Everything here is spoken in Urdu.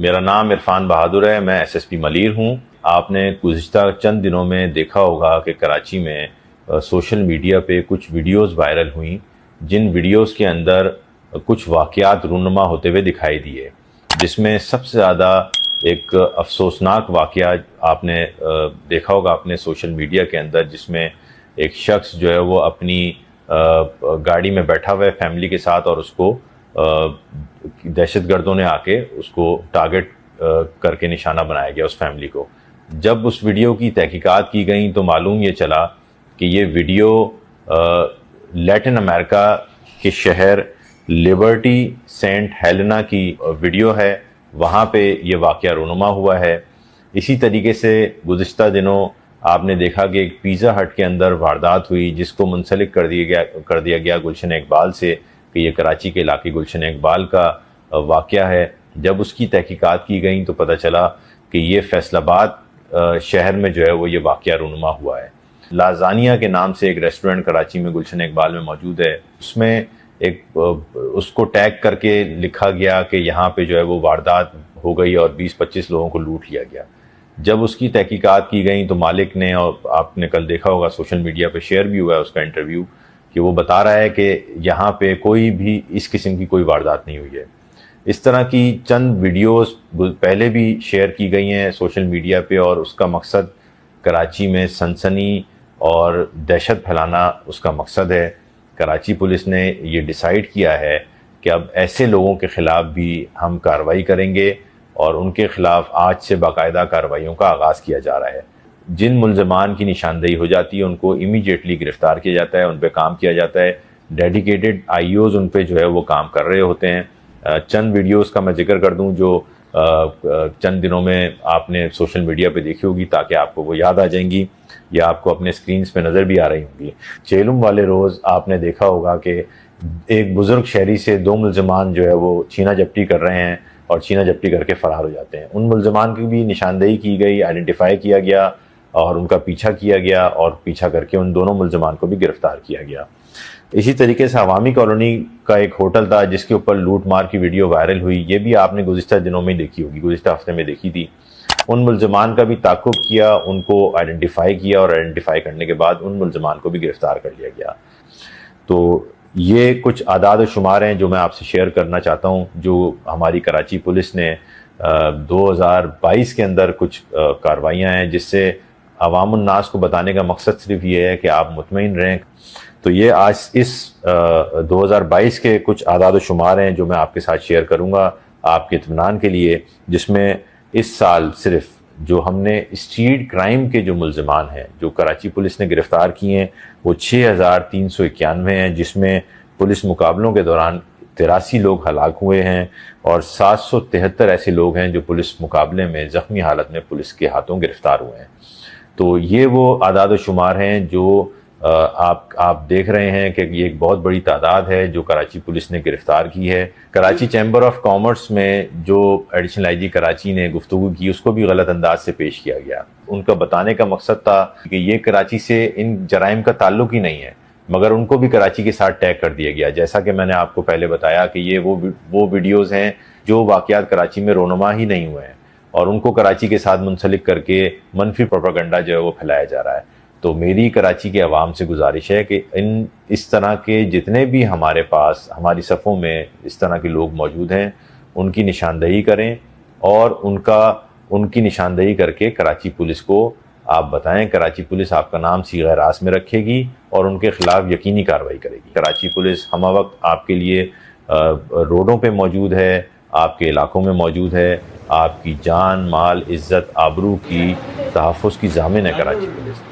میرا نام عرفان بہادر ہے، میں ایس ایس پی ملیر ہوں۔ آپ نے گزشتہ چند دنوں میں دیکھا ہوگا کہ کراچی میں سوشل میڈیا پہ کچھ ویڈیوز وائرل ہوئیں، جن ویڈیوز کے اندر کچھ واقعات رونما ہوتے ہوئے دکھائی دیے، جس میں سب سے زیادہ ایک افسوسناک واقعہ آپ نے دیکھا ہوگا اپنے سوشل میڈیا کے اندر، جس میں ایک شخص جو ہے وہ اپنی گاڑی میں بیٹھا ہوا ہے فیملی کے ساتھ، اور اس کو دہشت گردوں نے آ کے اس کو ٹارگٹ کر کے نشانہ بنایا گیا اس فیملی کو۔ جب اس ویڈیو کی تحقیقات کی گئیں تو معلوم یہ چلا کہ یہ ویڈیو لیٹن امریکہ کے شہر لبرٹی سینٹ ہیلینا کی ویڈیو ہے، وہاں پہ یہ واقعہ رونما ہوا ہے۔ اسی طریقے سے گزشتہ دنوں آپ نے دیکھا کہ ایک پیزا ہٹ کے اندر واردات ہوئی، جس کو منسلک کر دیا گیا گلشن اقبال سے، کہ یہ کراچی کے علاقے گلشن اقبال کا واقعہ ہے۔ جب اس کی تحقیقات کی گئیں تو پتہ چلا کہ یہ فیصل آباد شہر میں جو ہے وہ یہ واقعہ رونما ہوا ہے۔ لازانیہ کے نام سے ایک ریسٹورنٹ کراچی میں گلشن اقبال میں موجود ہے، اس میں اس کو ٹیگ کر کے لکھا گیا کہ یہاں پہ جو ہے وہ واردات ہو گئی اور 20-25 لوگوں کو لوٹ لیا گیا۔ جب اس کی تحقیقات کی گئیں تو مالک نے، اور آپ نے کل دیکھا ہوگا سوشل میڈیا پہ شیئر بھی ہوا ہے اس کا انٹرویو، کہ وہ بتا رہا ہے کہ یہاں پہ کوئی بھی اس قسم کی کوئی واردات نہیں ہوئی ہے۔ اس طرح کی چند ویڈیوز پہلے بھی شیئر کی گئی ہیں سوشل میڈیا پہ، اور اس کا مقصد کراچی میں سنسنی اور دہشت پھیلانا اس کا مقصد ہے۔ کراچی پولیس نے یہ ڈیسائیڈ کیا ہے کہ اب ایسے لوگوں کے خلاف بھی ہم کارروائی کریں گے، اور ان کے خلاف آج سے باقاعدہ کارروائیوں کا آغاز کیا جا رہا ہے۔ جن ملزمان کی نشاندہی ہو جاتی ہے ان کو امیڈیٹلی گرفتار کیا جاتا ہے، ان پہ کام کیا جاتا ہے۔ ڈیڈیکیٹڈ آئی اوز ان پہ جو ہے وہ کام کر رہے ہوتے ہیں۔ چند ویڈیوز کا میں ذکر کر دوں جو چند دنوں میں آپ نے سوشل میڈیا پہ دیکھی ہوگی، تاکہ آپ کو وہ یاد آ جائیں گی یا آپ کو اپنے سکرینز پہ نظر بھی آ رہی ہوں گی۔ چیلم والے روز آپ نے دیکھا ہوگا کہ ایک بزرگ شہری سے 2 ملزمان جو ہے وہ چھینا جھپٹی کر رہے ہیں، اور چھینا جھپٹی کر کے فرار ہو جاتے ہیں۔ ان ملزمان کی بھی نشاندہی کی گئی، آئیڈینٹیفائی کیا گیا، اور ان کا پیچھا کیا گیا، اور پیچھا کر کے ان دونوں ملزمان کو بھی گرفتار کیا گیا۔ اسی طریقے سے عوامی کالونی کا ایک ہوٹل تھا جس کے اوپر لوٹ مار کی ویڈیو وائرل ہوئی، یہ بھی آپ نے گزشتہ دنوں میں دیکھی ہوگی، گزشتہ ہفتے میں دیکھی تھی۔ ان ملزمان کا بھی تعاقب کیا، ان کو آئیڈینٹیفائی کیا، اور آئیڈینٹیفائی کرنے کے بعد ان ملزمان کو بھی گرفتار کر لیا گیا۔ تو یہ کچھ اعداد و شمار ہیں جو میں آپ سے شیئر کرنا چاہتا ہوں، جو ہماری کراچی پولیس نے 2022 کے اندر کچھ کارروائیاں ہیں، جس سے عوام الناس کو بتانے کا مقصد صرف یہ ہے کہ آپ مطمئن رہیں۔ تو یہ آج اس 2022 کے کچھ اعداد و شمار ہیں جو میں آپ کے ساتھ شیئر کروں گا آپ کے اطمینان کے لیے، جس میں اس سال صرف جو ہم نے اسٹریٹ کرائم کے جو ملزمان ہیں جو کراچی پولیس نے گرفتار کیے ہیں وہ 6391 ہیں، جس میں پولیس مقابلوں کے دوران 83 لوگ ہلاک ہوئے ہیں، اور 773 ایسے لوگ ہیں جو پولیس مقابلے میں زخمی حالت میں پولیس کے ہاتھوں گرفتار ہوئے ہیں۔ تو یہ وہ اعداد و شمار ہیں جو آپ دیکھ رہے ہیں کہ یہ ایک بہت بڑی تعداد ہے جو کراچی پولیس نے گرفتار کی ہے۔ کراچی چیمبر آف کامرس میں جو ایڈیشنل آئی جی کراچی نے گفتگو کی، اس کو بھی غلط انداز سے پیش کیا گیا۔ ان کا بتانے کا مقصد تھا کہ یہ کراچی سے ان جرائم کا تعلق ہی نہیں ہے، مگر ان کو بھی کراچی کے ساتھ ٹیگ کر دیا گیا، جیسا کہ میں نے آپ کو پہلے بتایا کہ یہ وہ ویڈیوز ہیں جو واقعات کراچی میں رونما ہی نہیں ہوئے ہیں، اور ان کو کراچی کے ساتھ منسلک کر کے منفی پروپیگنڈا جو ہے وہ پھیلایا جا رہا ہے۔ تو میری کراچی کے عوام سے گزارش ہے کہ اس طرح کے جتنے بھی ہمارے پاس ہماری صفوں میں اس طرح کے لوگ موجود ہیں، ان کی نشاندہی کریں، اور ان کی نشاندہی کر کے کراچی پولیس کو آپ بتائیں۔ کراچی پولیس آپ کا نام صیغہ راست میں رکھے گی اور ان کے خلاف یقینی کارروائی کرے گی۔ کراچی پولیس ہمہ وقت آپ کے لیے روڈوں پہ موجود ہے، آپ کے علاقوں میں موجود ہے، آپ کی جان، مال، عزت، آبرو کی تحفظ کی ضامن ہے کراچی پولیس۔